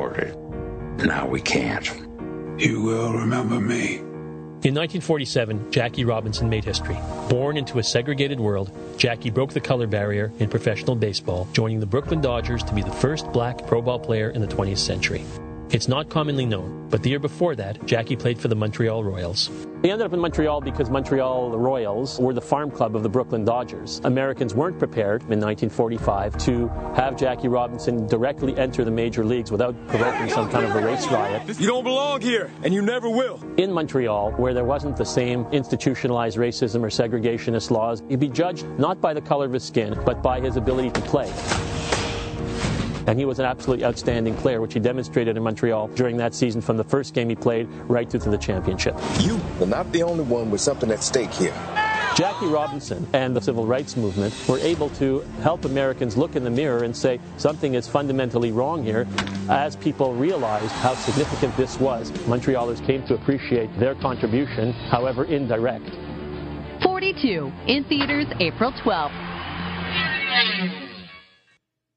afford it. Now we can't. You will remember me. In 1947, Jackie Robinson made history. Born into a segregated world, Jackie broke the color barrier in professional baseball, joining the Brooklyn Dodgers to be the first black pro ball player in the 20th century. It's not commonly known, but the year before that, Jackie played for the Montreal Royals. He ended up in Montreal because Montreal Royals were the farm club of the Brooklyn Dodgers. Americans weren't prepared in 1945 to have Jackie Robinson directly enter the major leagues without provoking some kind of a race riot. You don't belong here, and you never will. In Montreal, where there wasn't the same institutionalized racism or segregationist laws, he'd be judged not by the color of his skin, but by his ability to play. And he was an absolutely outstanding player, which he demonstrated in Montreal during that season from the first game he played right through to the championship. You are not the only one with something at stake here. Jackie Robinson and the civil rights movement were able to help Americans look in the mirror and say something is fundamentally wrong here. As people realized how significant this was, Montrealers came to appreciate their contribution, however indirect. 42 in theaters April 12th.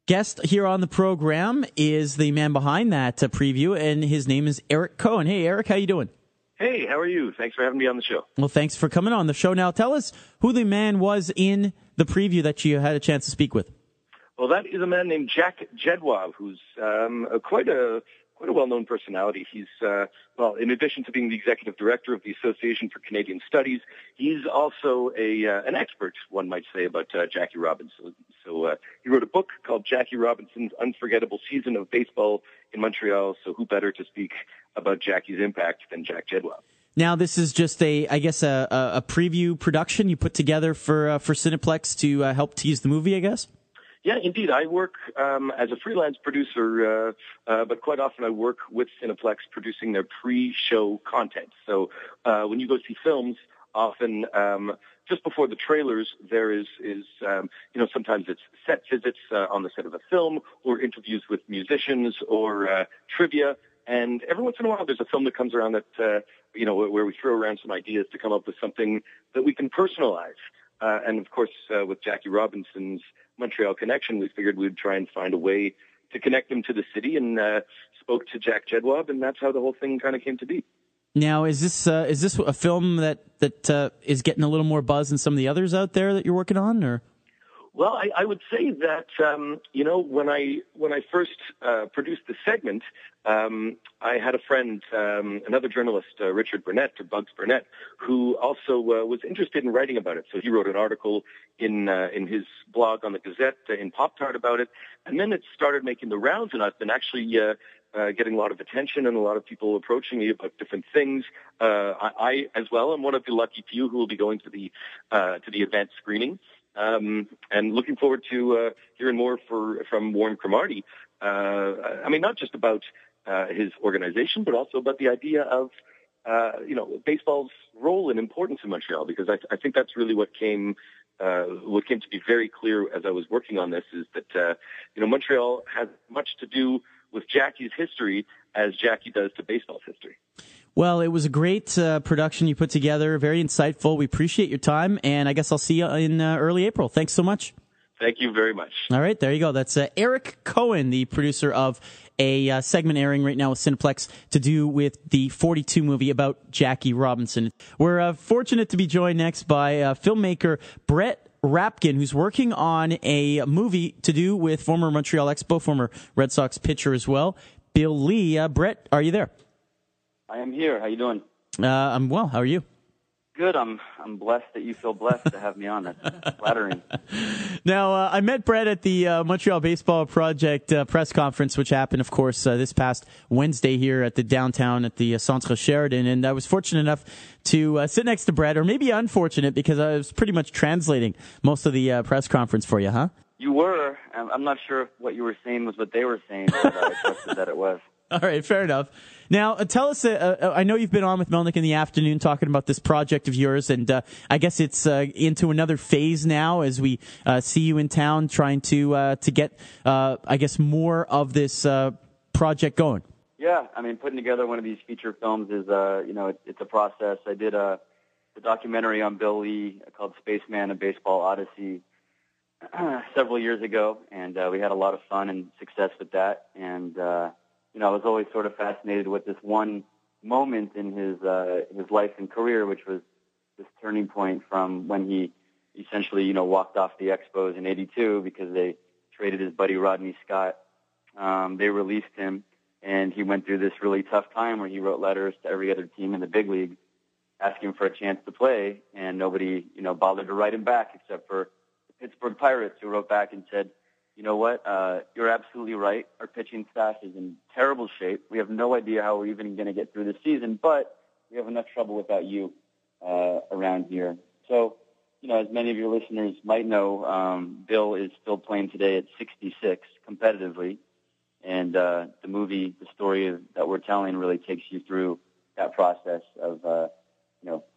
Guest here on the program is the man behind that preview, and his name is Eric Cohen. Hey, Eric, how you doing? Hey, how are you? Thanks for having me on the show. Well, thanks for coming on the show. Now, tell us who the man was in the preview that you had a chance to speak with. Well, that is a man named Jack Jedwab, who's quite a well-known personality. He's, in addition to being the executive director of the Association for Canadian Studies, he's also an expert, one might say, about Jackie Robinson. So he wrote a book called Jackie Robinson's Unforgettable Season of Baseball in Montreal. So who better to speak about Jackie's impact than Jack Jedwab? Now, this is just a preview production you put together for Cineplex to help tease the movie, I guess? Yeah, indeed. I work as a freelance producer, but quite often I work with Cineplex producing their pre-show content. So when you go see films, often just before the trailers, there is sometimes it's set visits on the set of a film or interviews with musicians or trivia. And every once in a while, there's a film that comes around that, where we throw around some ideas to come up with something that we can personalize. And of course, with Jackie Robinson's Montreal connection, we figured we'd try and find a way to connect him to the city, and spoke to Jack Jedwab, and that's how the whole thing kind of came to be. Now, is this a film that is getting a little more buzz than some of the others out there that you're working on, or? Well, I would say that when I first produced the segment, I had a friend, another journalist, Richard Burnett, or Bugs Burnett, who also was interested in writing about it. So he wrote an article in his blog on the Gazette in Pop-Tart about it, and then it started making the rounds, and I've been actually getting a lot of attention and a lot of people approaching me about different things. I as well am one of the lucky few who will be going to the event screening. And looking forward to hearing more from Warren Cromartie. Not just about his organization, but also about the idea of baseball's role and importance in Montreal. Because I think that's really what came to be very clear as I was working on this, is that Montreal has much to do with Jackie's history as Jackie does to baseball's history. Well, it was a great production you put together, very insightful. We appreciate your time, and I guess I'll see you in early April. Thanks so much. Thank you very much. All right, there you go. That's Eric Cohen, the producer of a segment airing right now with Cineplex to do with the 42 movie about Jackie Robinson. We're fortunate to be joined next by filmmaker Brett Rapkin, who's working on a movie to do with former Montreal Expo, former Red Sox pitcher as well, Bill Lee. Brett, are you there? I am here. How you doing? I'm well. How are you? Good. I'm blessed that you feel blessed to have me on. That's flattering. Now, I met Brett at the Montreal Baseball Project press conference, which happened, of course, this past Wednesday here at the downtown at the Centre Sheridan, and I was fortunate enough to sit next to Brett, or maybe unfortunate, because I was pretty much translating most of the press conference for you, huh? You were. I'm not sure if what you were saying was what they were saying, but I trusted that it was. All right, fair enough. Now, tell us, I know you've been on with Melnick in the afternoon talking about this project of yours, and I guess it's into another phase now as we see you in town trying to get, I guess, more of this project going. Yeah, putting together one of these feature films is, it's a process. I did a documentary on Bill Lee called Spaceman, A Baseball Odyssey several years ago, and we had a lot of fun and success with that, and I was always sort of fascinated with this one moment in his life and career, which was this turning point from when he essentially, walked off the Expos in '82 because they traded his buddy Rodney Scott. They released him, and he went through this really tough time where he wrote letters to every other team in the big league asking for a chance to play, and nobody, bothered to write him back except for the Pittsburgh Pirates, who wrote back and said, you know what, you're absolutely right. Our pitching staff is in terrible shape. We have no idea how we're even going to get through the season, but we have enough trouble without you around here. So, as many of your listeners might know, Bill is still playing today at 66 competitively, and the movie, the story that we're telling, really takes you through that process of,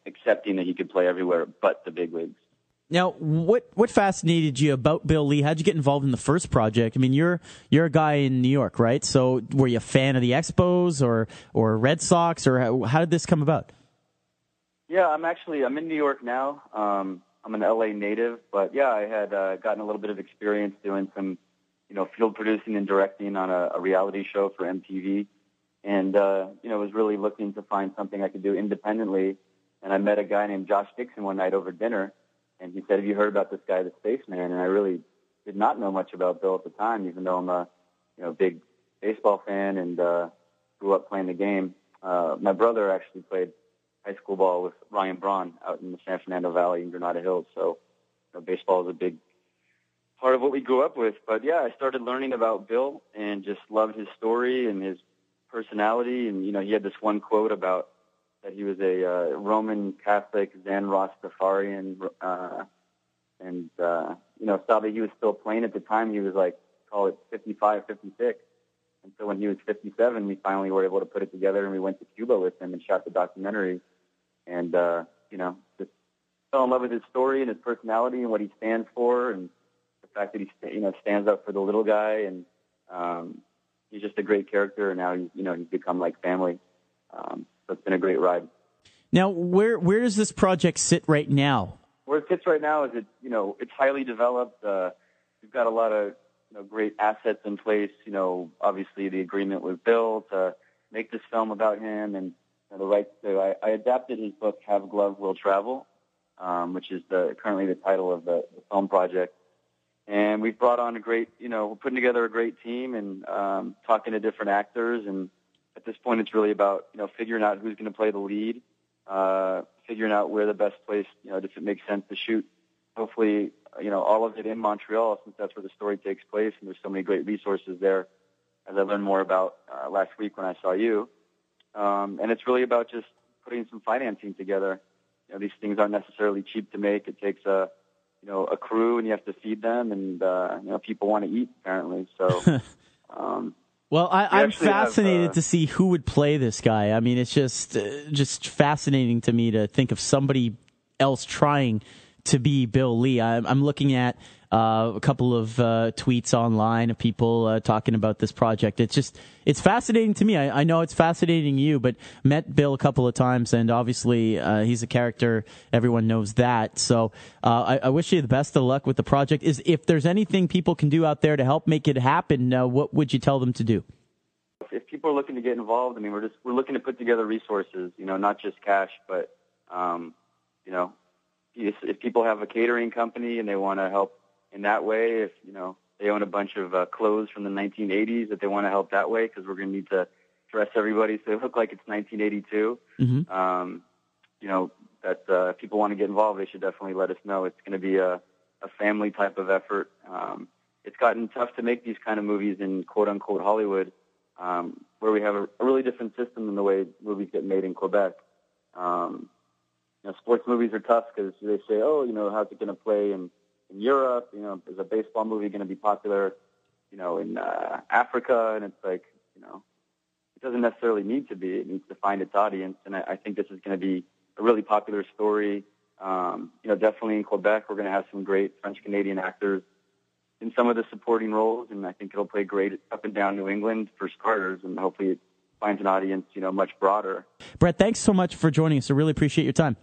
accepting that he could play everywhere but the big leagues. Now, what fascinated you about Bill Lee? How'd you get involved in the first project? I mean, you're a guy in New York, right? So were you a fan of the Expos or Red Sox, or how did this come about? Yeah, I'm in New York now. I'm an LA native, but yeah, I had gotten a little bit of experience doing some, field producing and directing on a reality show for MTV, and was really looking to find something I could do independently. And I met a guy named Josh Dixon one night over dinner, and he said, "Have you heard about this guy, the Spaceman?" And I really did not know much about Bill at the time, even though I'm a big baseball fan and grew up playing the game. My brother actually played high school ball with Ryan Braun out in the San Fernando Valley in Granada Hills. So baseball is a big part of what we grew up with. But yeah, I started learning about Bill and just loved his story and his personality. And, he had this one quote about that he was a Roman Catholic Zen Rastafarian. And saw that he was still playing at the time. He was call it 55, 56. And so when he was 57, we finally were able to put it together, and we went to Cuba with him and shot the documentary. And, just fell in love with his story and his personality and what he stands for, and the fact that he, stands up for the little guy. And he's just a great character, and now he's become like family. So it's been a great ride. Now, where does this project sit right now? Where it sits right now is it's highly developed. We've got a lot of great assets in place. Obviously the agreement with Bill to make this film about him, and the rights to. I adapted his book Have Glove Will Travel, which is currently the title of the film project. And we've brought on we're putting together a great team and talking to different actors. And at this point, it's really about figuring out who's going to play the lead, figuring out where the best place, does it make sense to shoot. Hopefully, all of it in Montreal, since that's where the story takes place, and there's so many great resources there, as I learned more about last week when I saw you. And it's really about just putting some financing together. These things aren't necessarily cheap to make. It takes a crew, and you have to feed them, and people want to eat, apparently. So, well, I'm fascinated to see who would play this guy. I mean, it's just fascinating to me to think of somebody else trying to be Bill Lee. I'm looking at a couple of tweets online of people talking about this project. It's fascinating to me. I know it's fascinating you, but met Bill a couple of times, and obviously he's a character. Everyone knows that. So I wish you the best of luck with the project. If there's anything people can do out there to help make it happen, what would you tell them to do? If people are looking to get involved, we're looking to put together resources, not just cash, but if people have a catering company and they want to help in that way, if they own a bunch of clothes from the 1980s that they want to help that way, because we're going to need to dress everybody so they look like it's 1982. Mm-hmm. That if people want to get involved, they should definitely let us know. It's going to be a family type of effort. It's gotten tough to make these kind of movies in quote unquote Hollywood, where we have a really different system than the way movies get made in Quebec. Sports movies are tough because they say, how's it going to play in Europe? Is a baseball movie going to be popular, in Africa? And it's like, it doesn't necessarily need to be. It needs to find its audience. And I think this is going to be a really popular story. Definitely in Quebec, we're going to have some great French-Canadian actors in some of the supporting roles. And I think it'll play great up and down New England for starters. And hopefully it finds an audience, much broader. Brett, thanks so much for joining us. I really appreciate your time.